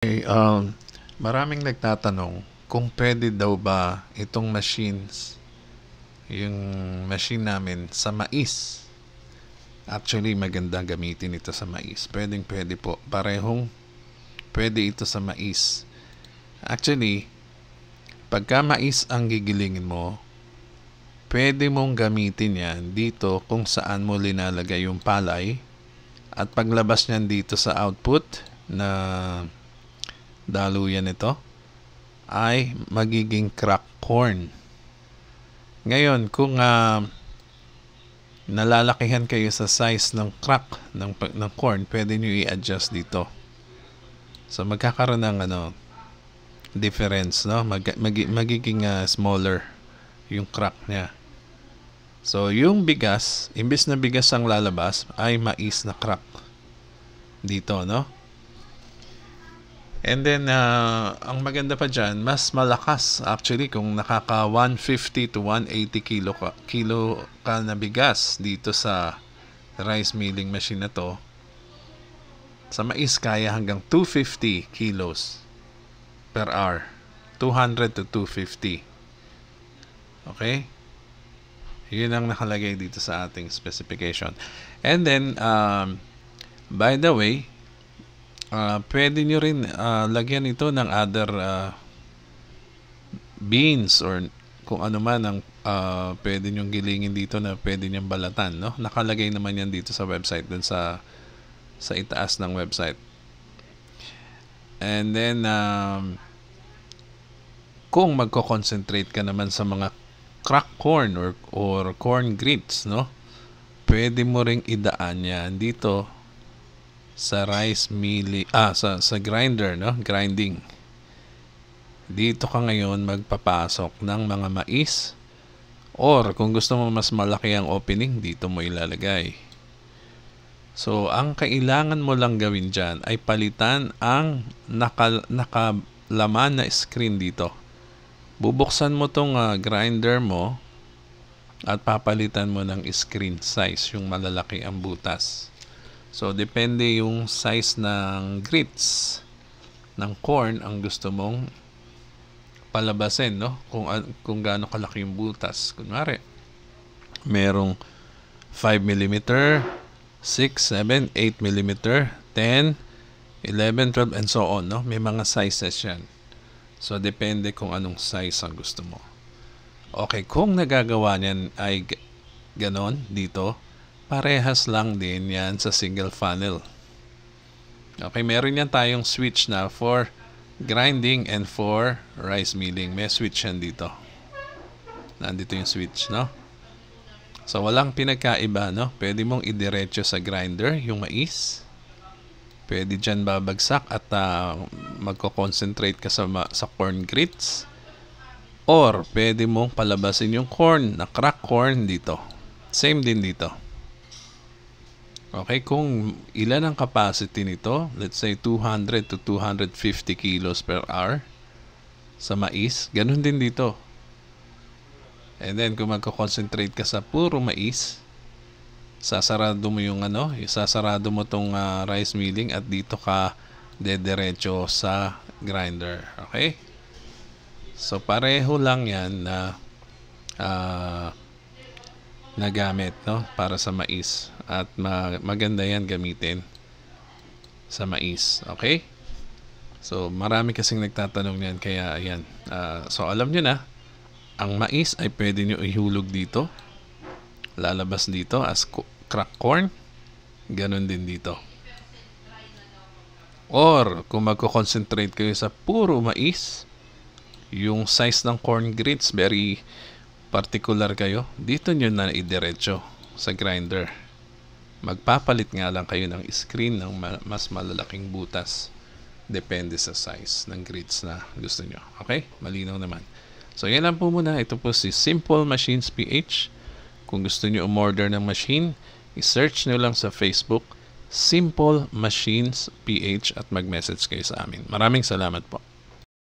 Okay, maraming nagtatanong kung pwede daw ba itong machines, yung machine namin sa mais. Actually, maganda gamitin ito sa mais. Pwedeng pwede po. Parehong pwede ito sa mais. Actually, pagka mais ang gigilingin mo, pwede mong gamitin yan dito kung saan mo linalagay yung palay. At paglabas niyan dito sa output na daluyan nito ay magiging crack corn. Ngayon, kung nalalakihan kayo sa size ng crack ng corn, pwede nyo i-adjust dito. So magkakaroon ng difference, no? Magiging smaller yung crack niya. So yung bigas, imbis na bigas ang lalabas, ay mais na crack dito, no? And then, ang maganda pa dyan, mas malakas actually kung nakaka 150 to 180 kilo ka na bigas dito sa rice milling machine na to. Sa mais, kaya hanggang 250 kilos per hour. 200 to 250. Okay? Yun ang nakalagay dito sa ating specification. And then, by the way, pwede nyo rin lagyan ito ng other beans or kung ano man ang pwede nyong gilingin dito na pwede nyong balatan, no? Nakalagay naman yan dito sa website, dun sa itaas ng website. And then kung magko-concentrate ka naman sa mga crack corn or corn grits, no? Pwede mo ring idaan yan dito sa rice milling, sa grinder, no? Grinding. Dito ka ngayon magpapasok ng mga mais, or kung gusto mo mas malaki ang opening, dito mo ilalagay. So ang kailangan mo lang gawin dyan ay palitan ang nakalaman na screen dito. Bubuksan mo tong grinder mo at papalitan mo ng screen size, yung malalaki ang butas. So, depende yung size ng grits ng corn ang gusto mong palabasin, no? Kung gaano kalaki yung butas. Kunwari, merong 5 mm, 6, 7, 8 mm, 10, 11, 12, and so on, no? May mga sizes yan. So, depende kung anong size ang gusto mo. Okay, kung nagagawa niyan ay ganon dito, parehas lang din yan sa single funnel. Okay, meron yan tayong switch na for grinding and for rice milling. May switch yan dito. Nandito yung switch, no? So, walang pinagkaiba, no? Pwede mong idiretso sa grinder yung mais. Pwede dyan babagsak at magko-concentrate ka sa corn grits. Or, pwede mong palabasin yung corn, na crack corn dito. Same din dito. Okay, kung ilan ang capacity nito, let's say 200 to 250 kilos per hour sa mais, ganun din dito. And then, kung magko-concentrate ka sa puro mais, sasarado mo yung sasarado mo tong rice milling at dito ka dediretso sa grinder. Okay? So, pareho lang yan na nagamit, no? Para sa mais. At maganda yan gamitin sa mais. Okay? So, marami kasing nagtatanong yan. Kaya, ayan. So, alam nyo na, ang mais ay pwede nyo ihulog dito. Lalabas dito as crack corn. Ganon din dito. Or, kung magko-concentrate kayo sa puro mais, yung size ng corn grits, very particular kayo, dito nyo na idiretso sa grinder. Magpapalit nga lang kayo ng screen ng mas malalaking butas. Depende sa size ng grits na gusto nyo. Okay? Malinaw naman. So, yan lang po muna. Ito po si Simple Machines PH. Kung gusto nyo umorder ng machine, i-search nyo lang sa Facebook, Simple Machines PH, at mag-message kayo sa amin. Maraming salamat po.